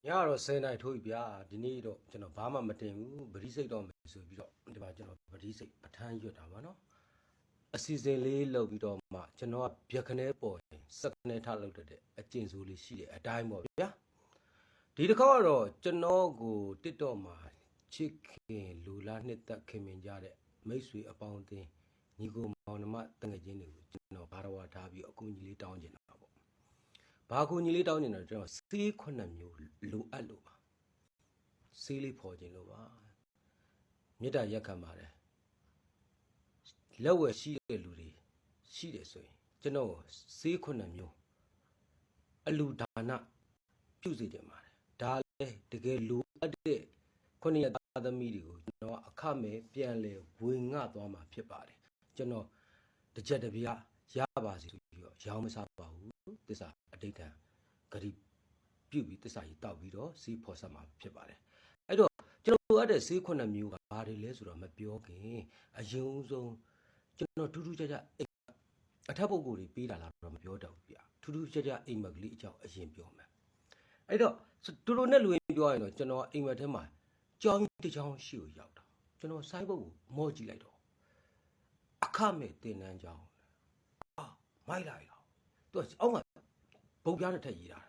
ညတော့10နိုင်ထိုးပြီဗျာဒီနေ့တော့ကျွန်တော်ဘာမှမတင်ဘူးဗတိစိတ်တော့မယ်ဆိုပြီးတော့ဒီမှာကျွန်တော်ဗတိစိတ်ပဋ္ဌာန်းရွတ်တာပါနော်အစီအစဉ်လေးလုပ်ပြီးတော့မှကျွန်တော်ကဗျက်ခနဲပေါ်ရင်စက်ခနဲထားလုပ်တဲ့အကျင့်ဆိုလေးရှိတယ်အတိုင်းပေါ့ဗျာဒီတစ်ခေါက်ကတော့ကျွန်တော်ကိုတစ်တော့မှာချစ်ခင်လူလားနှစ်သက်ခင်မင်ကြတဲ့မိတ်ဆွေအပေါင်းအသင်းညီကိုမောင်နှမတငယ်ချင်းတွေကိုကျွန်တော်ဘာတော်ဝါထားပြီးအကူအညီလေးတောင်းချင်တာပေါ့ဘာအကူအညီလေးတောင်းချင်တော့ကျွန်တော်စေးခုနှစ်မျိုးလိုအပ်လို့ပါစေးလေးဖော်ခြင်းလို့ပါမေတ္တာရက်ခံပါတယ်လက်ဝယ်ရှိတဲ့လူတွေရှိတယ်ဆိုရင်ကျွန်တော်စေးခုနှစ်မျိုးအလူဒါနပြုစေချင်ပါတယ်ဒါလည်းတကယ်လိုအပ်တဲ့ခုနှစ်ရက်သားသမီးတွေကိုကျွန်တော်အခမဲ့ပြန်လဲဝေငှသွားမှာဖြစ်ပါတယ်ကျွန်တော်တစ်ချက်တစ်ပြားရပါစေဆိုပြီးတော့ရောင်းမစားပါဘူးသစ္စာအတိတ်ကံဂရိပြုပြီးသစ္စာကြီးတောက်ပြီးတော့စေးဖော်ဆက်မှာဖြစ်ပါတယ်အဲ့တော့ကျွန်တော်လိုအပ်တဲ့စေးခုနှစ်မျိုးကဘာတွေလဲဆိုတော့မပြောခင်အရင်ဆုံးကျွန်တော်ထူးထူးခြားခြားအထက်ပုဂ္ဂိုလ်တွေပေးတာလားတော့မပြောတော့ဘူးဗျထူးထူးခြားခြားအိမ်မက်ကလေးအကြောင်းအရင်ပြောမယ်အဲ့တော့တူတူနဲ့လူရင်းပြောရင်တော့ကျွန်တော်အိမ်မက်ထဲမှာကြောင်းတစ်ချောင်းရှိကိုရောက်တာကျွန်တော်စိုင်းဘုတ်ကိုမော့ကြည့်လိုက်တော့အခမဲ့တင်နန်းကြောင်းမိုက်လိုက်တော့သူကအောက်မှာဘုတ်ပြားတစ်ထက်ရေးတာ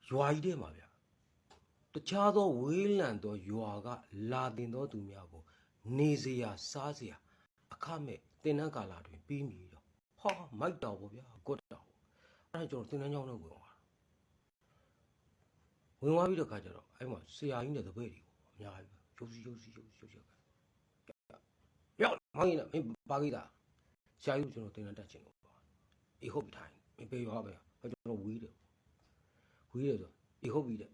ရွာကြီးထဲမှာဗျတခြားသောဝေးလံသောရွာကလာတင်သောသူများကိုနေစရာစားစရာအခမဲ့တင်နန်းကာလာတွင်ပြီးပြီတော့ဟာမိုက်တော်ပေါ့ဗျာကွတ်တော်အဲ့ဒါကျွန်တော်တင်နန်းကြောင်းတော့ဝင်သွားပြီးတော့ခါကျတော့အဲ့မှာဆရာကြီးနဲ့တပည့်တွေအများကြီးရုပ်စီရောက်မောင်းရင်မင်းပါကိတာဆရာကြီးကိုကျွန်တော်တင်နန်းတက်ချင်လို့အေးဟုတ်ပြီထိုင်မင်းပေးရောပဲကျွန်တော်ဝီးတယ်ဆိုအေးဟုတ်ပြီတဲ့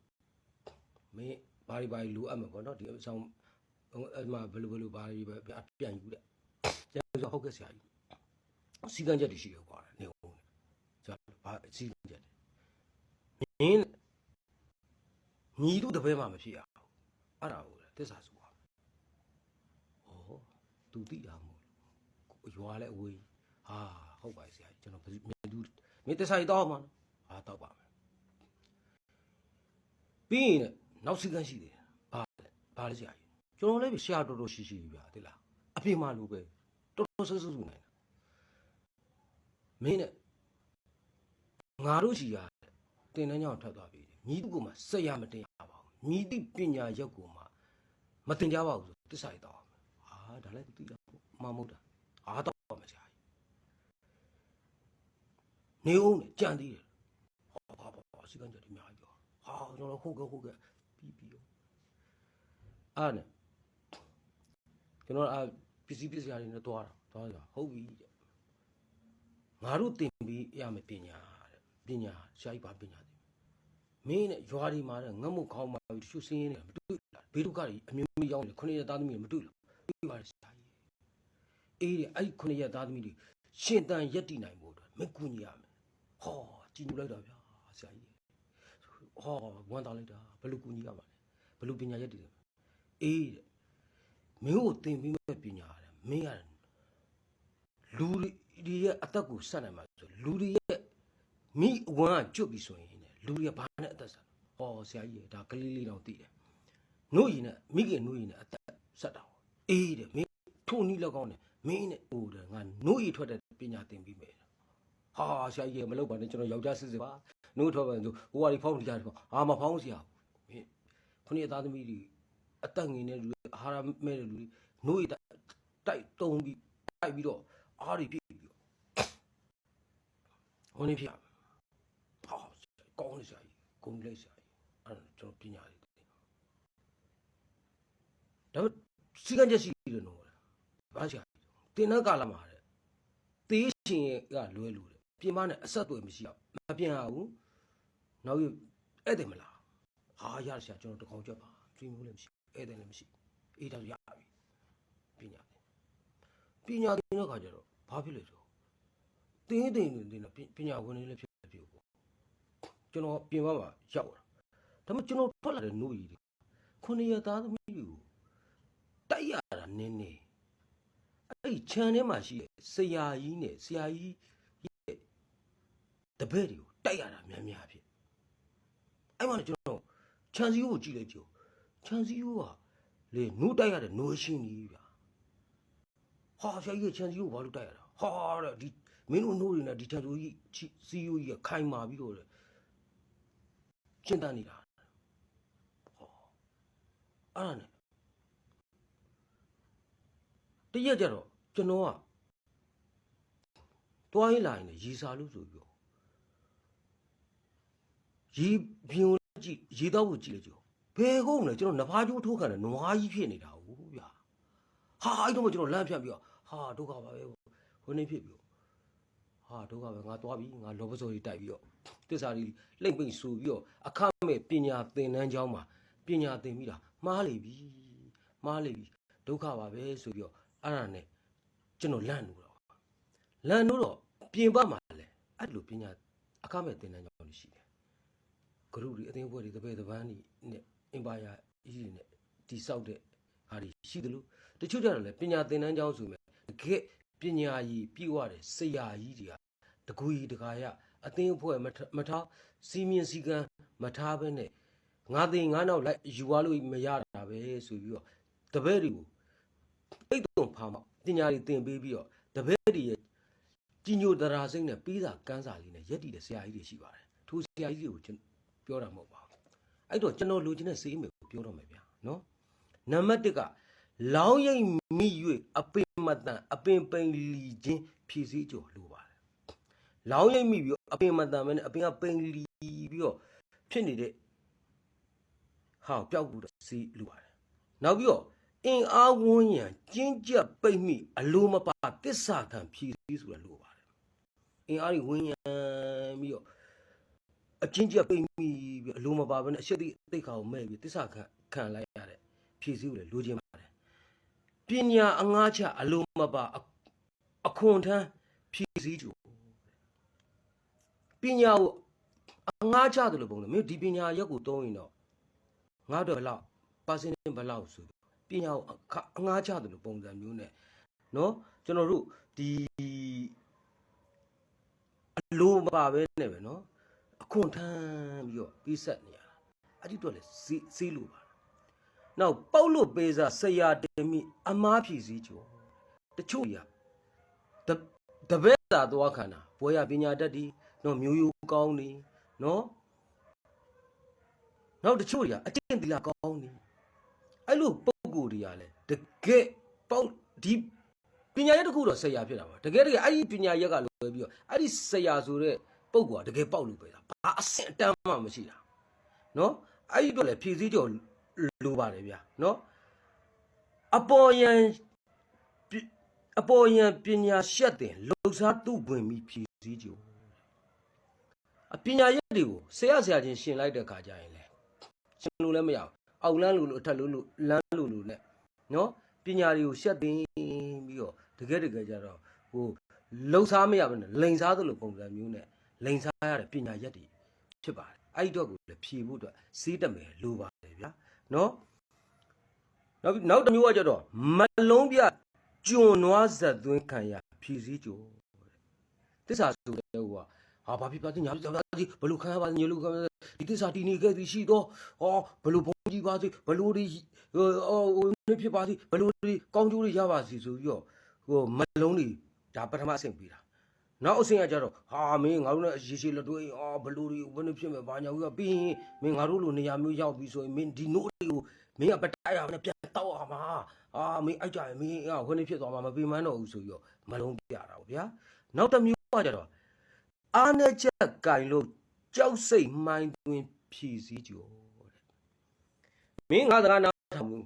မင်းဘာတွေလိုအပ်မှာပေါ့နော်ဒီအဆောင်အဲ့မှာဘယ်လိုဘာတွေပဲပြန်ယူတဲ့ကျန်ဆိုဟုတ်ကဲ့ဆရာကြီးစီကံချက်တွေရှိရောကွာနေဦးဆရာဘာစီကံချက်မင်းညီတို့တပည့်မှမဖြစ်ရဘူးအဲ့ဒါဟုတ်တယ်သစ္စာဆိုပါဩသူသိတာမဟုတ်ရွာလဲအဝေးဟာဟုတ်ပါဆရာကြီးကျွန်တော်မင်းသစ္စာကြီးတောက်မှာဟာတောက်ပါမယ်ပြီးရင်နောက်စီကံရှိတယ်ဘာလဲဆရာကြီးကျွန်တော်လည်းဆရာတော်ရှိဗျာသိလားအပြင်မှာလိုပဲတော်ဆူနိုင်တာမင်းနဲ့ငါတို့ရှိရတင်နှန်းကြောင်ထွက်သွားပြီမြည်သူ့ကိုမှဆက်ရမတင်ရပါဘူးမြည်သည့်ပညာရက်ကိုမှမတင်ကြပါဘူးဆိုတစ္ဆာရီတော့ဟာဒါလည်းသိတာမမဟုတ်တာအားတော့ပါမဆရာကြီးနေဦးနဲ့ကြံသေးတယ်ဟာစီကံကြတယ်အများကြီးပြောဟာကျွန်တော်ဟုတ်ကဲ့ပြီးရောအားနဲ့ကျွန်တော်ပစ္စည်းရတွေနဲ့သွားတာဟုတ်ပြီတဲ့ငါတို့တင်ပြီးရမယ်ပညာဆရာကြီးဘာပညာမင်းနဲ့ရွာဒီမှာငတ်မုတ်ခေါင်းမှာရှုစင်းရင်းနဲ့မတွေ့လားဘေးဒုက္ခတွေအမျိုးမျိုးရောက်နေခုနှစ်ရက်သားသမီးတွေမတွေ့လားတွေ့ပါလေဆရာကြီးအေးတဲ့အဲ့ခုနှစ်ရက်သားသမီးတွေရှင်တန်ရက်တည်နိုင်ဖို့အတွက်မင်းကူညီရမယ်ဟောကြည်ညိုလိုက်တာဗျာဆရာကြီးဟောဝမ်းသာလိုက်တာဘယ်လိုကူညီရမှာလဲဘယ်လိုပညာရက်တည်လဲအေးတဲ့မင်းကိုသင်ပြီးမဲ့ပညာရတယ်မင်းရတယ်လူတွေရဲ့အသက်ကိုဆက်နိုင်မှာဆိုလူတွေရဲ့မိအဝမ်းကကျွတ်ပြီဆိုရင်လူတွေကဘာနဲ့အသက်ဆက်ဟောဆရာကြီးဒါကလေးလေးတောင်သိတယ်နှုတ်ရည်နဲ့မိခင်နှုတ်ရည်နဲ့အသက်ဆက်တာအေးတဲ့မင်းထိုးနီးလောက်ကောင်းတယ်မင်းနဲ့ဟိုတဲ့ငါနှုတ်ရည်ထွက်တဲ့ပညာသင်ပြီးမယ်ဟာဆရာကြီးမလုပ်ပါနဲ့ကျွန်တော်ယောက်ျားစစ်ပါနှုတ်ထွက်ပါဆိုဟိုဟာဒီဖောင်းနေကြတယ်ဟာမဖောင်းဆရာမင်းခုနှစ်သားသမီးတွေအသက်ငင်တဲ့လူတွေအာဟာရမဲ့တဲ့လူတွေနှုတ်ရည်တိုက်တုံးပြီးတိုက်ပြီးတော့အားတွေပြည့်ပြီးတော့ဟိုနေဖြစ်ဟာကောင်းနေဆရာကြီးဂုံလိုက်ဆရာကြီးအဲ့ကျွန်တော်ပညာတွေဒါပေမဲ့စီကံချက်ရှိတယ်နော်ဘာဆရာတင်တဲ့ကာလမှာတဲ့သေးရှင်ကလွဲလို့တဲ့ပြင်မနဲ့အဆက်အသွယ်မရှိတော့မပြင်ရဘူးနောက်ရဧည့်သည်မလားဟာရဆရာကျွန်တော်တကောင်ချက်ပါကျွေးမျိုးလည်းမရှိဧည့်သည်လည်းမရှိအေးဒါရပြီပညာတဲ့ခါကျတော့ဘာဖြစ်လဲဆိုတင်းပညာဝင်နေလည်းဖြစ်ဖြစ်ပေါ့ကျွန်တော်ပြင်ပမှာရောက်တာဒါပေမဲ့ကျွန်တော်ထွက်လာတဲ့နှုတ်ရည်တွေခုနှစ်ရက်သားသမီးတွေကိုတိုက်ရတာနင်းနေအဲ့ခြံထဲမှာရှိတဲ့ဆရာကြီးနဲ့ဆရာကြီးရဲ့တပည့်တွေကိုတိုက်ရတာများဖြစ် အဲ့မှာကျွန်တော်ခြံစည်းကိုကြည့်လိုက်ကြည့်ခြံစည်းကလေနိုးတိုက်ရတဲ့နိုးရှင်းကြီးဗျာဟာဆရာကြီးခြံစည်းကိုဘာလို့တိုက်ရတာဟာတဲ့ဒီမင်းတို့နိုးတွေနဲ့ဒီခြံစည်းစီယိုကြီးကခိုင်မာပြီးတော့ရှင်းတန်းနေတာဟောအဲ့ဒါနဲ့တရက်ကြတော့ကျွန်တော်ကတွားရင်လာရင်ရေစာလို့ဆိုပြီးတော့ရေပြင်ကိုကြည့်ရေတော့ကိုကြည့်လိုက်ကြည့်ဘယ်ဟုတ်မလဲကျွန်တော်နဖားကျိုးထိုးခံတယ်နွားကြီးဖြစ်နေတာဟုတ်ဗျာဟာအဲ့တော့ကျွန်တော်လမ်းဖြတ်ပြီးတော့ဟာဒုက္ခပါပဲဟိုနေဖြစ်ပြီးဟာဒုက္ခပဲငါတွားပြီးငါလောဘစောကြီးတိုက်ပြီးတော့တစ္ဆာကြီးလိမ့်ပိတ်ဆူပြီးတော့အခမဲ့ပညာသင်တန်းကျောင်းမှာပညာသင်ပြီးတာမှားလေပြီဒုက္ခပါပဲဆိုပြီးတော့အဲ့ဒါနဲ့ကျွန်တော်လန့်လို့တော့ပြင်ပမှာလဲအဲ့လိုပညာအခမဲ့သင်တန်းကျောင်းရှိတယ်ဂရုတွေအသိအဖွဲ့တွေတပည့်တပန်းတွေနဲ့အင်ပါယာကြီးတွေနဲ့တိဆောက်တဲ့ဟာတွေရှိတယ်လို့တချို့ကြတော့လဲပညာသင်တန်းကျောင်းဆိုမဲ့တကယ်ပညာကြီးပြည့်ဝတဲ့ဆရာကြီးတွေကတကူကြီးတကာရအသိအဖွဲ့မထားစီမင်းစည်းကမ်းမထားဘဲနဲ့ငါသိငါနောက်လိုက်ယူသွားလို့မရတာပဲဆိုပြီးတော့တပည့်တွေကိုအိတ်တုံဖာမပညာတွေသင်ပေးပြီးတော့တပည့်တွေရဲ့ကြီးညိုတရာစိတ်နဲ့ပြီးတာကန်းစာလေးနဲ့ရက်တည်တဲ့ဆရာကြီးတွေရှိပါတယ်ထိုဆရာကြီးတွေကိုပြောတာမဟုတ်ပါဘူးအဲ့တော့ကျွန်တော်လိုချင်တဲ့စေးမယ်ကိုပြောတော့မယ်ဗျာနော်နံပါတ်1ကလောင်းရိပ်မိ၍အပင်မတန်အပင်ပိန်လီချင်းဖြည့်စည်းကြော်လိုပါတယ်လောင်းရိပ်မိပြီးအပင်မတန်ပဲနဲ့အပင်ကပိန်လီပြီးတော့ဖြစ်နေတဲ့ဟာပျောက်ဘူးတော့စီးလိုပါတယ်နောက်ပြီးတော့အင်အားဝန်းရံကျင်းကျပ်ပိတ်မိအလိုမပါတစ္ဆာခံဖြည့်စည်းဆိုတာလိုပါတယ်အင်အားတွေဝန်းရံပြီးတော့အချင်းကျပိတ်မိပြီးအလိုမပါဘဲနဲ့အရှိသိခါကိုမဲ့ပြီးတစ္ဆာခံလိုက်ရတဲ့ဖြည့်စည်းကိုလည်းလိုချင်ပါတယ်ပညာအငှားချအလိုမပါအခွန်ထမ်းဖြည့်စည်းကြပညာကိုအငှားချတယ်လို့ပုံတယ်မင်းဒီပညာရက်ကိုသုံးရင်တော့ငါတော့ဘလောက်ပါစင်းဘလောက်ဆိုပညာကိုအငှားချတယ်လို့ပုံစံမျိုးနဲ့နော်ကျွန်တော်တို့ဒီအလိုမပါပဲနဲ့ပဲနော်အခွန်ထမ်းပြီးတော့ပြီးဆက်နေရတာအဲ့ဒီတော့လေစီးလို့ပါနောက်ပေါက်လို့ပေးစားဆရာတင်မိအမားဖြည့်စည်းကြောတချို့ရတပည့်သာသွားခန္ဓာဘွဲရပညာတတ်ဒီနော်မျိုးရိုးကောင်းနေနော်နောက်တချို့ရအတင်းသီလကောင်းနေအဲ့လိုပုံကိုယ်တွေကလည်းတကယ်ပေါက်ဒီပညာရက်တစ်ခုတော့ဆရာဖြစ်တာပါတကယ်အဲ့ဒီပညာရက်ကလွယ်ပြီးတော့အဲ့ဒီဆရာဆိုတဲ့ပုံကတကယ်ပေါက်လို့ပဲဘာအဆင့်အတန်းမှမရှိတာနော်အဲ့ဒီတော့လေဖြည့်စည်းကြောလိုပါတယ်ဗျာနော်အပေါ်ယံပညာရှက်တဲ့လှုပ်ရှားသူ့ဝင်ပြီးဖြည့်စည်းကြောအပညာရက်တွေကိုဆရာချင်းရှင်လိုက်တဲ့ခါကျရင်လေရှင်လို့လည်းမရအောင်အောက်လန်းလို့အထက်လို့လန်းလို့နဲ့နော်ပညာတွေကိုရှက်သိပြီးတော့တကယ်ကြတော့ဟိုလှုပ်ရှားမရဘဲနဲ့လိန်စားသလိုပုံစံမျိုးနဲ့လိန်စားရတဲ့ပညာရက်တွေဖြစ်ပါတယ်အဲ့ဒီတော့ကိုလည်းဖြည့်ဖို့အတွက်စီးတမယ်လိုပါတယ်ဗျာနော်နောက်တစ်မျိုးကကြတော့မလုံးပြကျွံနွားဇက်သွင်းခံရဖြည့်စည်းကြိုတစ္ဆာဆိုတဲ့ဟိုကဟာဘာဖြစ်ပါသညာကြီးဘလို့ခံရပါညလို့ဒီတစ္ဆာတီနေခဲ့သည်ရှိတော့ဟောဘလို့ဘုံကြီးပါစေဘလို့ဒီနေဖြစ်ပါစေဘလို့ဒီကောင်းကျိုးတွေရပါစေဆိုပြီးတော့ဟိုမလုံးတွေဒါပထမအဆင့်ပြီးတာနောက်အဆင့်ကကြတော့ဟာမင်းငါတို့နဲ့ရေလက်တွေးဘလို့ဒီဘယ်လိုဖြစ်မဲ့ဘာညာကြီးကပြီးရင်မင်းငါတို့လိုနေရာမျိုးရောက်ပြီဆိုရင်မင်းဒီနို့တွေကိုမင်းကပတိုက်ရမယ်ပြန်တောက်ရမှာမင်းအိုက်ကြရင်မင်းဟိုနေဖြစ်သွားမှာမပြေမန်းတော့ဘူးဆိုပြီးတော့မလုံးပြတာပေါ့ဗျာနောက်တစ်မျိုးကကြတော့အားနဲ့ချက်ကင်လို့ကြောက်စိတ်မှိုင်းသွင်းဖြည့်စည်းကြတဲ့မင်းငါစကားနားထောင်ဘူး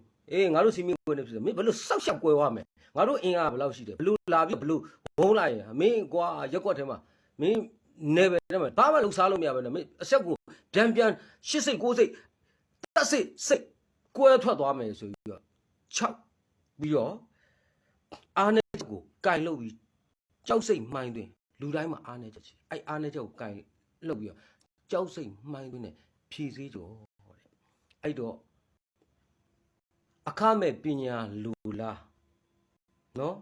ငါတို့စီမင်းကိုနေဖြစ်တယ်မင်းဘလို့စောက်ရှောက်ကွယ်သွားမယ်ငါတို့အင်အားဘယ်လောက်ရှိတယ်ဘလို့လာပြီးဘလို့ဘုံလိုက်ရင်မင်းကွာရက်ကွက်ထဲမှာမင်းနေပဲတဲ့မှာဘာမှလုံစားလို့မရပဲနဲ့မင်းအဆက်ကိုပြန်8စိတ်9စိတ်10စိတ်ကွဲထွက်သွားမယ်ဆိုပြီးတော့6ပြီးတော့အားနဲ့ချက်ကိုကင်လို့ပြီးကြောက်စိတ်မှိုင်းသွင်းလူတိုင်းမှာအားနဲ့ချက်ချီအဲ့အားနဲ့ချက်ကိုကင်လုပ်ပြီးတော့ကြောက်စိတ်မှိုင်းသွင်းနဲ့ဖြည့်စည်းကြောတဲ့အဲ့တော့အခမဲ့ပညာလူလားနော်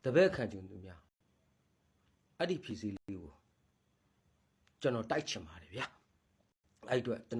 တပည့်ခံကျင်သူများအဲ့ဒီဖြည့်စည်းလေးကိုကျွန်တော်တိုက်ချင်ပါတယ်ဗျာအဲ့အတွက်ကျွန်